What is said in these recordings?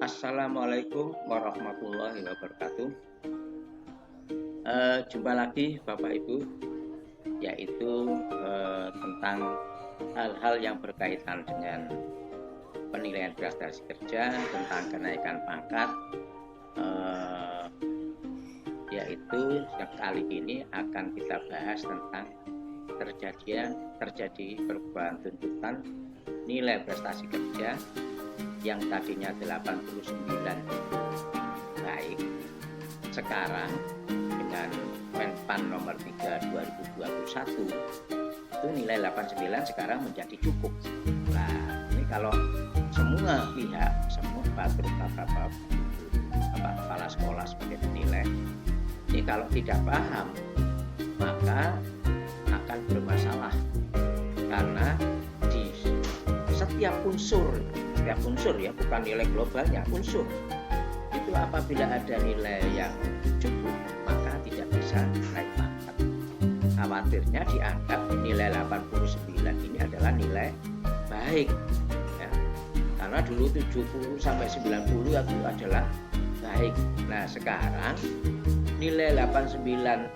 Assalamualaikum warahmatullahi wabarakatuh. Jumpa lagi Bapak Ibu, yaitu tentang hal-hal yang berkaitan dengan penilaian prestasi kerja, tentang kenaikan pangkat, yaitu yang kali ini akan kita bahas tentang terjadi perubahan tuntutan nilai prestasi kerja yang tadinya 89 baik, sekarang dengan Menpan nomor 3 2021 itu nilai 89 sekarang menjadi cukup. Nah, ini kalau semua pihak, semua terutama kepala sekolah sebagai penilai, ini kalau tidak paham maka akan bermasalah, karena di setiap unsur ya, bukan nilai globalnya, unsur itu apabila ada nilai yang cukup maka tidak bisa naik pangkat. Khawatirnya dianggap nilai 89 ini adalah nilai baik ya. Karena dulu 70 sampai 90 itu adalah baik. Nah, sekarang nilai 89,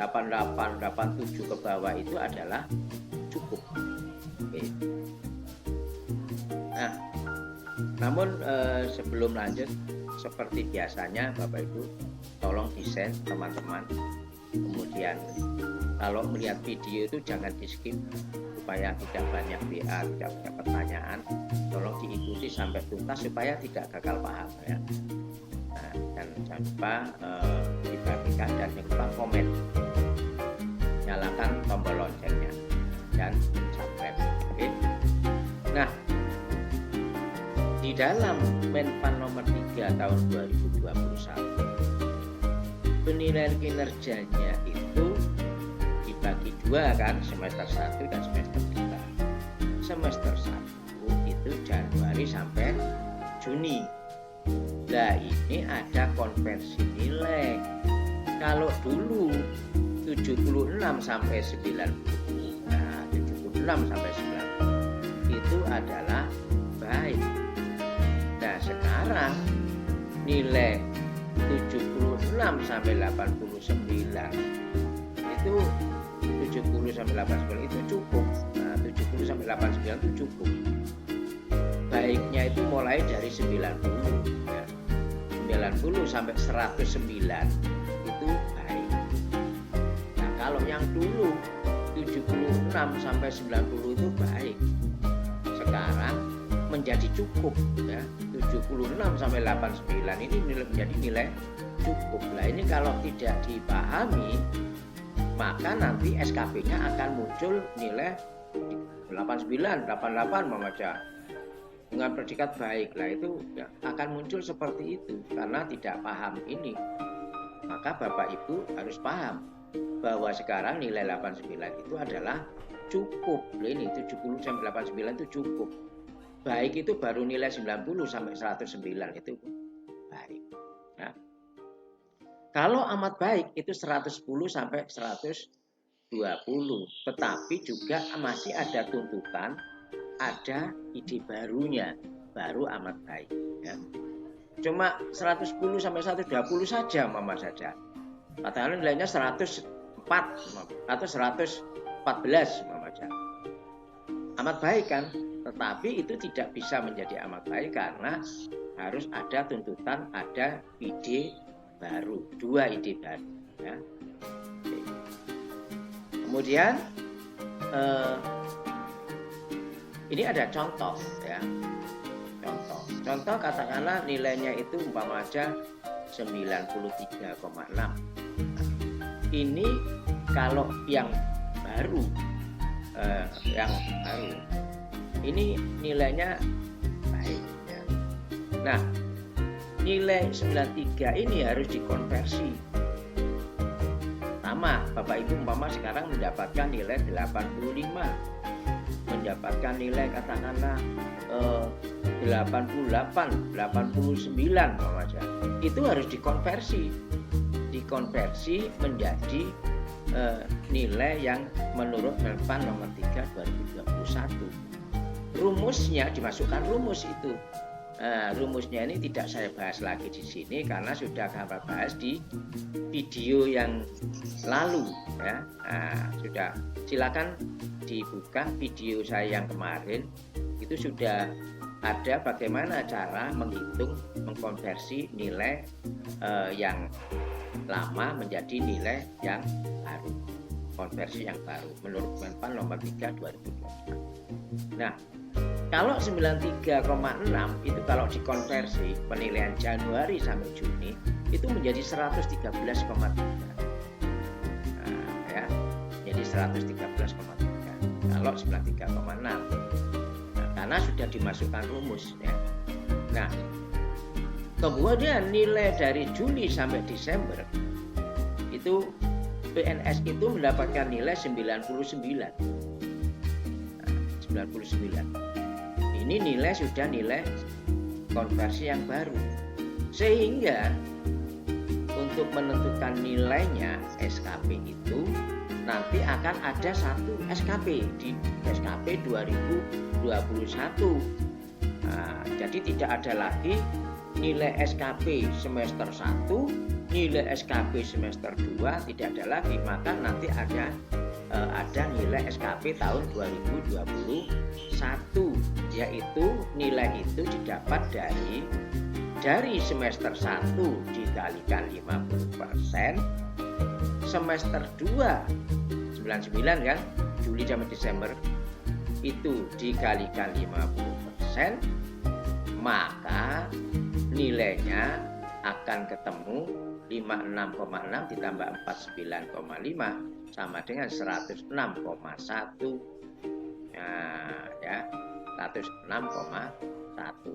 88, 87 ke bawah itu adalah cukup. Oke. Nah, namun sebelum lanjut, seperti biasanya Bapak Ibu tolong di-share teman-teman. Kemudian kalau melihat video itu jangan di-skip supaya tidak banyak WA, tidak banyak pertanyaan. Tolong diikuti sampai tuntas supaya tidak gagal paham ya. Nah, dan jangan lupa dibagikan dan jangan lupa komen. Nyalakan tombol loncengnya dan subscribe. Oke. Nah, di dalam Menpan nomor 3 tahun 2021 penilaian kinerjanya itu dibagi dua kan, semester 1 dan semester 2. Semester 1 itu Januari sampai Juni. Nah, ini ada konversi nilai. Kalau dulu 76 sampai 90, nah 76 sampai 90 itu adalah baik. Nah, sekarang nilai 76 sampai 89 itu 70 sampai 89 itu cukup. Nah, 70 sampai 89 itu cukup. Baiknya itu mulai dari 90 ya. 90 sampai 109 itu baik. Nah, kalau yang dulu 76 sampai 90 itu baik, sekarang menjadi cukup ya. 76 sampai 89 ini menjadi nilai cukup. Nah, ini kalau tidak dipahami maka nanti SKP-nya akan muncul nilai 89, 88 membaca dengan predikat baik. Lah, itu ya, akan muncul seperti itu karena tidak paham ini. Maka Bapak Ibu harus paham bahwa sekarang nilai 89 itu adalah cukup. Nah, ini 70 sampai 89 itu cukup. Baik itu baru nilai 90 sampai 109 itu baik. Nah, kalau amat baik itu 110 sampai 120. Tetapi juga masih ada tuntutan, ada ide barunya, baru amat baik. Ya. Cuma 110 sampai 120 saja mama saja. Katakanlah nilainya 104 atau 114 mama saja. Amat baik kan? Tetapi itu tidak bisa menjadi amat baik karena harus ada tuntutan, ada ide baru, dua ide baru. Ya. Oke. Kemudian ini ada contoh ya. Contoh katakanlah nilainya itu umpama aja 93,6. Ini kalau yang baru ini nilainya baik ya. Nah, nilai 93 ini harus dikonversi. Sama, Bapak Ibu umpama sekarang mendapatkan nilai 85, mendapatkan nilai katakanlah 88, 89 saja. Itu harus dikonversi menjadi nilai yang menurut Menpan nomor 3 2021. Rumusnya dimasukkan rumus itu. rumusnya ini tidak saya bahas lagi di sini karena sudah kami bahas di video yang lalu ya. Sudah, silakan dibuka video saya yang kemarin, itu sudah ada bagaimana cara mengkonversi nilai yang lama menjadi nilai yang baru, konversi yang baru menurut Menpan nomor 3 2020. Nah, kalau 93,6 itu kalau dikonversi penilaian Januari sampai Juni itu menjadi 113,3. Nah, ya, jadi 113,3 kalau 93,6. Nah, karena sudah dimasukkan rumus ya. Nah, kemudian nilai dari Juli sampai Desember itu PNS itu mendapatkan nilai 99. Nah, 99. Ini nilai sudah nilai konversi yang baru. Sehingga untuk menentukan nilainya SKP itu nanti akan ada satu SKP di SKP 2021. Nah, jadi tidak ada lagi nilai SKP semester 1, nilai SKP semester 2, tidak ada lagi. Maka nanti ada nilai SKP tahun 2021, yaitu nilai itu didapat dari semester 1 dikalikan 50%, semester 2 99 kan, Juli sampai Desember itu dikalikan 50%, maka nilainya akan ketemu 56,6 ditambah 49,5 sama dengan 106,1. Nah, ya, 106,1.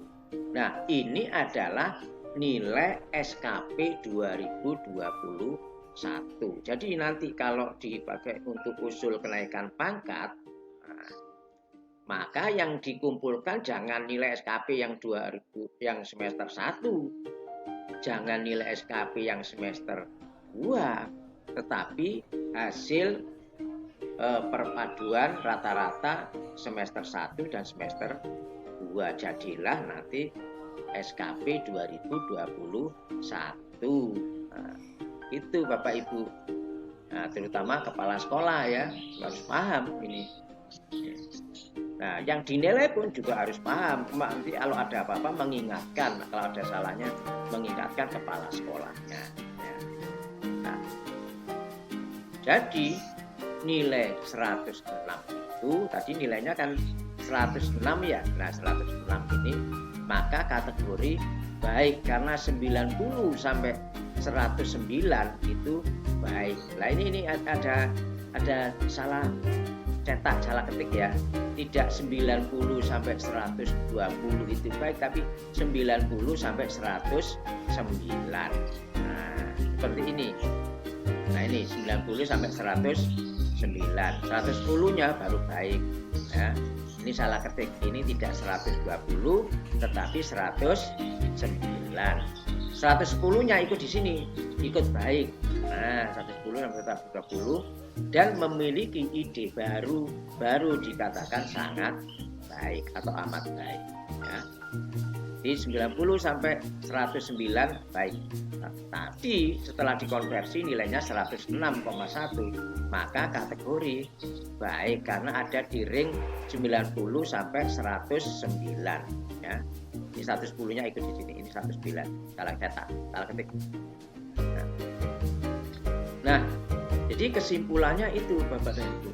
Nah, ini adalah nilai SKP 2021. Jadi nanti kalau dipakai untuk usul kenaikan pangkat, maka yang dikumpulkan jangan nilai SKP yang 2000 yang semester 1, jangan nilai SKP yang semester 2, tetapi hasil perpaduan rata-rata semester 1 dan semester 2. Jadilah nanti SKP 2021. Nah, itu Bapak Ibu. Nah, terutama kepala sekolah ya, harus paham ini. Nah, yang dinilai pun juga harus paham. Nanti kalau ada apa-apa mengingatkan, kalau ada salahnya mengingatkan kepala sekolahnya. Ya. Nah, jadi nilai 106 itu tadi nilainya kan 106 ya. Nah, 106 ini maka kategori baik karena 90 sampai 109 itu baik. Nah, ini ada salah cetak, salah ketik ya. Tidak 90 sampai 120 itu baik, tapi 90 sampai 109. Nah, seperti ini. Nah, ini 90 sampai 109. 110-nya baru baik. Ya. Ini salah ketik. Ini tidak 120 tetapi 109. 110-nya ikut di sini, ikut baik. Nah, 110 sampai 120 dan memiliki ide baru dikatakan sangat baik atau amat baik ya. Di 90 sampai 109 baik. Nah, tadi setelah dikonversi nilainya 106,1, maka kategori baik karena ada di ring 90 sampai 109 ya. Ini 110-nya ikut di sini, ini 109. Salah cetak, salah ketik. Nah, jadi kesimpulannya itu Bapak dan Ibu.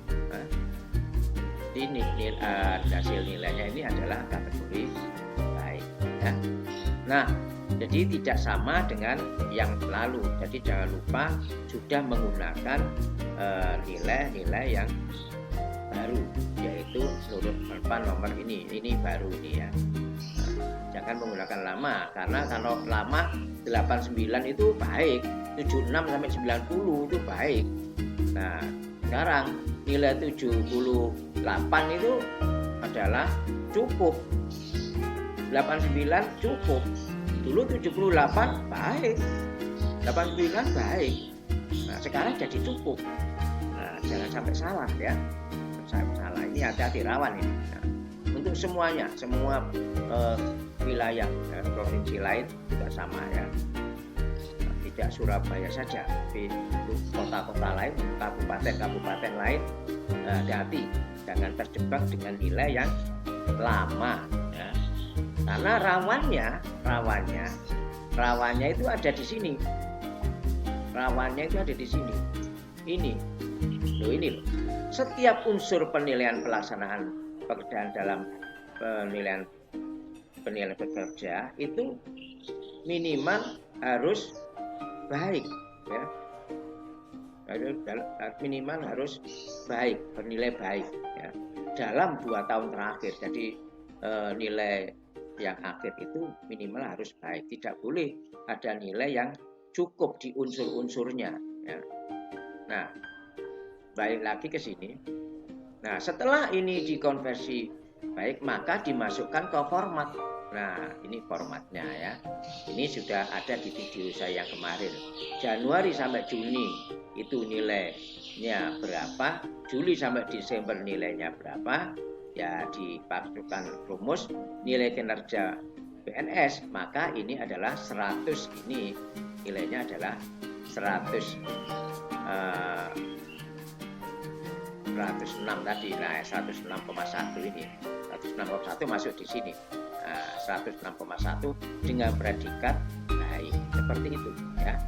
Ini hasil nilainya ini adalah kategori baik ya. Nah, jadi tidak sama dengan yang lalu. Jadi jangan lupa sudah menggunakan nilai-nilai yang baru, yaitu menurut Menpan nomor ini baru ini ya. Jangan menggunakan lama, karena kalau lama 89 itu baik, 76 sampai 90 itu baik. Nah, sekarang nilai 78 itu adalah cukup. 89 cukup. Dulu 78 baik. 89 baik. Nah, sekarang jadi cukup. Nah, jangan sampai salah ya. Sampai salah. Ini hati-hati rawan ini. Nah, untuk semuanya, semua wilayah provinsi lain juga sama ya. Tidak Surabaya saja, tapi untuk kota-kota lain, kabupaten-kabupaten lain, hati-hati jangan terjebak dengan nilai yang lama ya. Karena rawannya itu ada di sini. Rawannya itu ada di sini. Ini loh. Setiap unsur penilaian pelaksanaan pekerjaan dalam penilaian pekerja itu minimal harus baik ya. Minimal harus baik, bernilai baik ya. Dalam 2 tahun terakhir. Jadi nilai yang akhir itu minimal harus baik. Tidak boleh ada nilai yang cukup di unsur-unsurnya ya. Nah, balik lagi ke sini. Nah, setelah ini dikonversi baik, maka dimasukkan ke format. Nah, ini formatnya ya. Ini sudah ada di video saya yang kemarin. Januari sampai Juni itu nilainya berapa, Juli sampai Desember nilainya berapa, ya dimasukkan rumus nilai kinerja PNS, maka ini adalah 100, ini nilainya adalah 106 tadi. Nah, 106,1 ini. 106,1 masuk di sini. 106,1 dengan predikat baik. Seperti itu ya.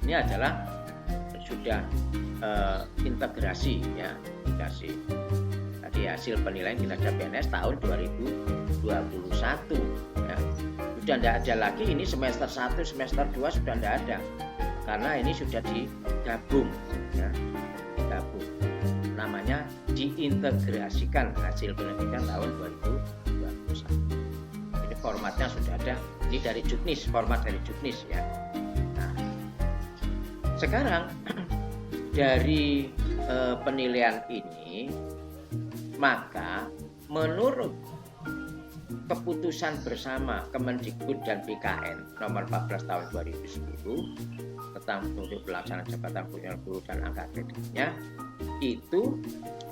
Ini adalah sudah integrasi ya, integrasi. Tadi hasil penilaian kinerja PNS tahun 2021 ya. Sudah tidak ada lagi ini semester 1, semester 2 sudah tidak ada. Karena ini sudah digabung ya. Gabung. Namanya diintegrasikan hasil penelitian tahun 2021. Ini formatnya sudah ada. Ini dari Juknis, format dari Juknis ya. Nah, sekarang dari penilaian ini, maka menurut keputusan bersama Kemendikbud dan BKN nomor 14 tahun 2010 tentang untuk pelaksanaan jabatan fungsional guru dan angka kreditnya, itu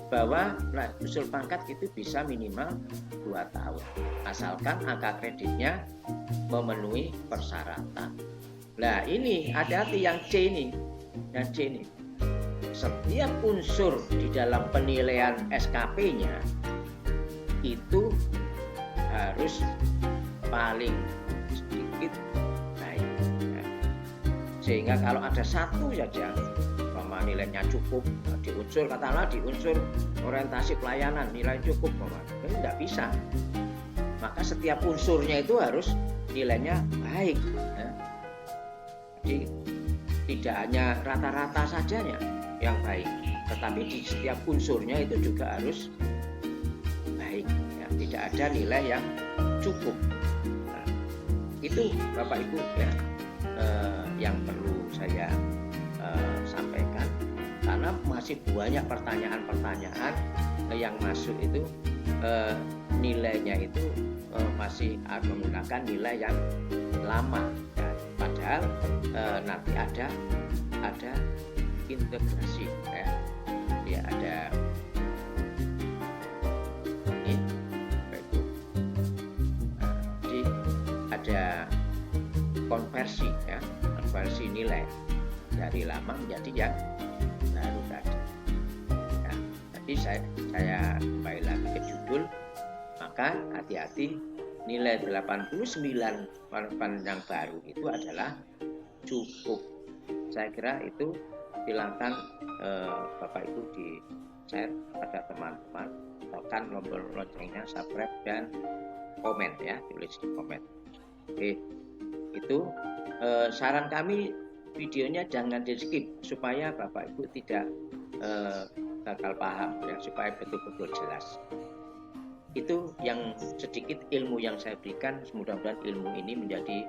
bahwa usul pangkat itu bisa minimal 2 tahun asalkan angka kreditnya memenuhi persyaratan. Nah, ini hati-hati yang C ini. Yang C ini. Setiap unsur di dalam penilaian SKP-nya itu harus paling sedikit baik ya. Sehingga kalau ada satu saja nilainya cukup di unsur, katakanlah di unsur orientasi pelayanan nilai cukup, ini tidak bisa. Maka setiap unsurnya itu harus nilainya baik ya. Jadi tidak hanya rata-rata sajanya yang baik, tetapi di setiap unsurnya itu juga harus baik ya. Tidak ada nilai yang cukup. Nah, itu Bapak Ibu ya, yang perlu saya sampaikan, karena masih banyak pertanyaan-pertanyaan yang masuk itu nilainya itu masih menggunakan nilai yang lama ya. Padahal nanti ada integrasi ya. Ya ada ini jadi ada konversi ya, konversi nilai dari lama menjadi yang baru tadi ya. Jadi saya kembali lagi ke judul, maka hati-hati nilai 89 yang baru itu adalah cukup. Saya kira itu silakan Bapak Ibu di share pada teman-teman, tekan tombol loncengnya, subscribe dan komen ya, tulis di komen. Oke, itu saran kami, videonya jangan di skip supaya Bapak Ibu tidak gagal paham ya, supaya betul-betul jelas. Itu yang sedikit ilmu yang saya berikan, mudah-mudahan ilmu ini menjadi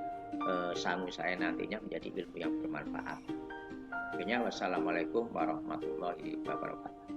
sangu saya nantinya menjadi ilmu yang bermanfaat. Akhirnya wassalamualaikum warahmatullahi wabarakatuh.